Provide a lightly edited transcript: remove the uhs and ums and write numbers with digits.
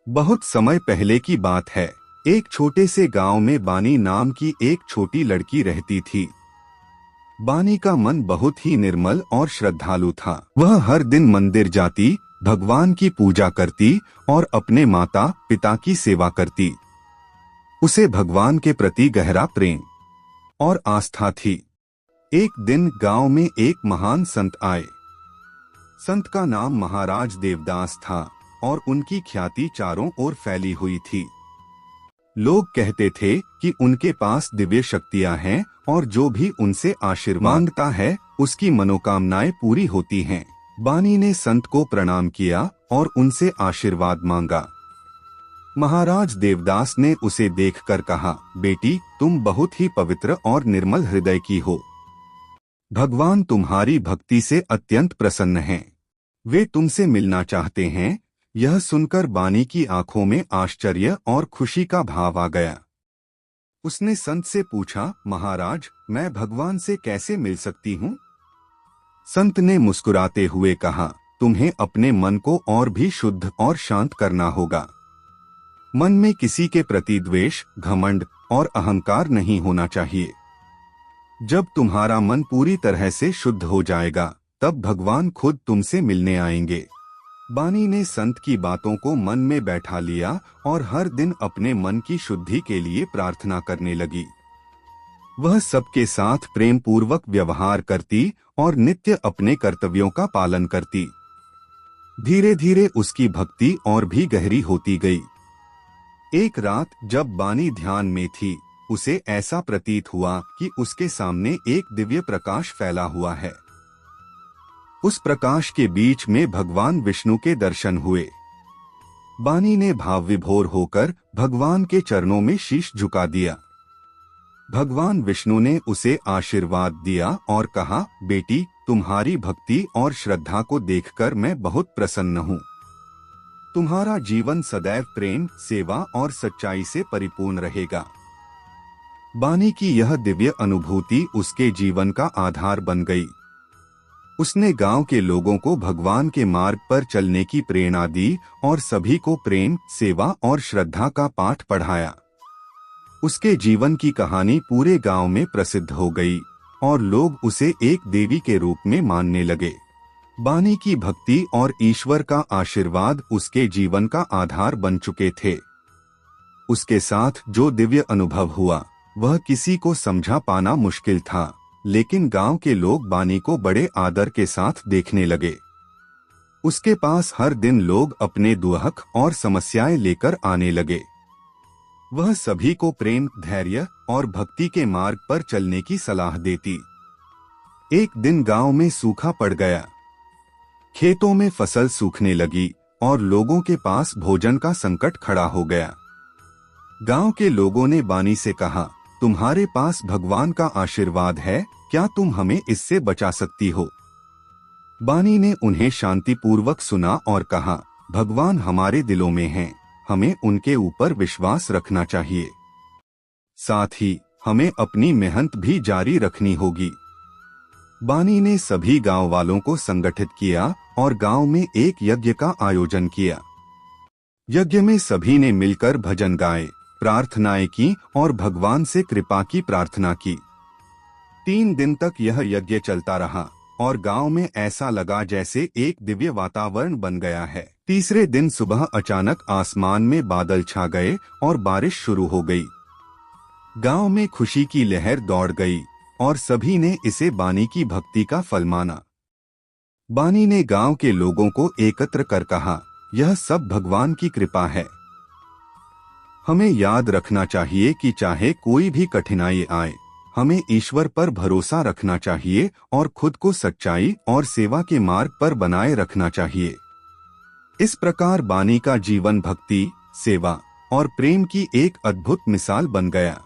बहुत समय पहले की बात है। एक छोटे से गांव में बानी नाम की एक छोटी लड़की रहती थी। बानी का मन बहुत ही निर्मल और श्रद्धालु था। वह हर दिन मंदिर जाती, भगवान की पूजा करती और अपने माता पिता की सेवा करती। उसे भगवान के प्रति गहरा प्रेम और आस्था थी। एक दिन गांव में एक महान संत आए। संत का नाम महाराज देवदास था और उनकी ख्याति चारों ओर फैली हुई थी। लोग कहते थे कि उनके पास दिव्य शक्तियां हैं और जो भी उनसे आशीर्वाद मांगता है उसकी मनोकामनाएं पूरी होती हैं। बानी ने संत को प्रणाम किया और उनसे आशीर्वाद मांगा। महाराज देवदास ने उसे देखकर कहा, बेटी, तुम बहुत ही पवित्र और निर्मल हृदय की हो। भगवान तुम्हारी भक्ति से अत्यंत प्रसन्न हैं। वे तुमसे मिलना चाहते हैं। यह सुनकर बानी की आंखों में आश्चर्य और खुशी का भाव आ गया। उसने संत से पूछा, महाराज, मैं भगवान से कैसे मिल सकती हूँ? संत ने मुस्कुराते हुए कहा, तुम्हें अपने मन को और भी शुद्ध और शांत करना होगा। मन में किसी के प्रति द्वेष, घमंड और अहंकार नहीं होना चाहिए। जब तुम्हारा मन पूरी तरह से शुद्ध हो जाएगा, तब भगवान खुद तुमसे मिलने आएंगे। बानी ने संत की बातों को मन में बैठा लिया और हर दिन अपने मन की शुद्धि के लिए प्रार्थना करने लगी। वह सबके साथ प्रेम पूर्वक व्यवहार करती और नित्य अपने कर्तव्यों का पालन करती। धीरे धीरे उसकी भक्ति और भी गहरी होती गई। एक रात जब बानी ध्यान में थी, उसे ऐसा प्रतीत हुआ कि उसके सामने एक दिव्य प्रकाश फैला हुआ है। उस प्रकाश के बीच में भगवान विष्णु के दर्शन हुए। बानी ने भाव विभोर होकर भगवान के चरणों में शीश झुका दिया। भगवान विष्णु ने उसे आशीर्वाद दिया और कहा, बेटी, तुम्हारी भक्ति और श्रद्धा को देखकर मैं बहुत प्रसन्न हूँ। तुम्हारा जीवन सदैव प्रेम, सेवा और सच्चाई से परिपूर्ण रहेगा। बानी की यह दिव्य अनुभूति उसके जीवन का आधार बन गई। उसने गांव के लोगों को भगवान के मार्ग पर चलने की प्रेरणा दी और सभी को प्रेम, सेवा और श्रद्धा का पाठ पढ़ाया। उसके जीवन की कहानी पूरे गांव में प्रसिद्ध हो गई और लोग उसे एक देवी के रूप में मानने लगे। बानी की भक्ति और ईश्वर का आशीर्वाद उसके जीवन का आधार बन चुके थे। उसके साथ जो दिव्य अनुभव हुआ, वह किसी को समझा पाना मुश्किल था, लेकिन गांव के लोग बानी को बड़े आदर के साथ देखने लगे। उसके पास हर दिन लोग अपने दुख और समस्याएं लेकर आने लगे। वह सभी को प्रेम, धैर्य और भक्ति के मार्ग पर चलने की सलाह देती। एक दिन गांव में सूखा पड़ गया। खेतों में फसल सूखने लगी और लोगों के पास भोजन का संकट खड़ा हो गया। गांव के लोगों ने बानी से कहा, तुम्हारे पास भगवान का आशीर्वाद है, क्या तुम हमें इससे बचा सकती हो? बानी ने उन्हें शांतिपूर्वक सुना और कहा, भगवान हमारे दिलों में हैं, हमें उनके ऊपर विश्वास रखना चाहिए। साथ ही हमें अपनी मेहनत भी जारी रखनी होगी। बानी ने सभी गांव वालों को संगठित किया और गांव में एक यज्ञ का आयोजन किया। यज्ञ में सभी ने मिलकर भजन गाए, प्रार्थनाएं की और भगवान से कृपा की प्रार्थना की। 3 दिन तक यह यज्ञ चलता रहा और गांव में ऐसा लगा जैसे एक दिव्य वातावरण बन गया है। तीसरे दिन सुबह अचानक आसमान में बादल छा गए और बारिश शुरू हो गई। गांव में खुशी की लहर दौड़ गई और सभी ने इसे बानी की भक्ति का फल माना। बानी ने गांव के लोगों को एकत्र कर कहा, यह सब भगवान की कृपा है। हमें याद रखना चाहिए कि चाहे कोई भी कठिनाई आए, हमें ईश्वर पर भरोसा रखना चाहिए और खुद को सच्चाई और सेवा के मार्ग पर बनाए रखना चाहिए। इस प्रकार बानी का जीवन भक्ति, सेवा और प्रेम की एक अद्भुत मिसाल बन गया।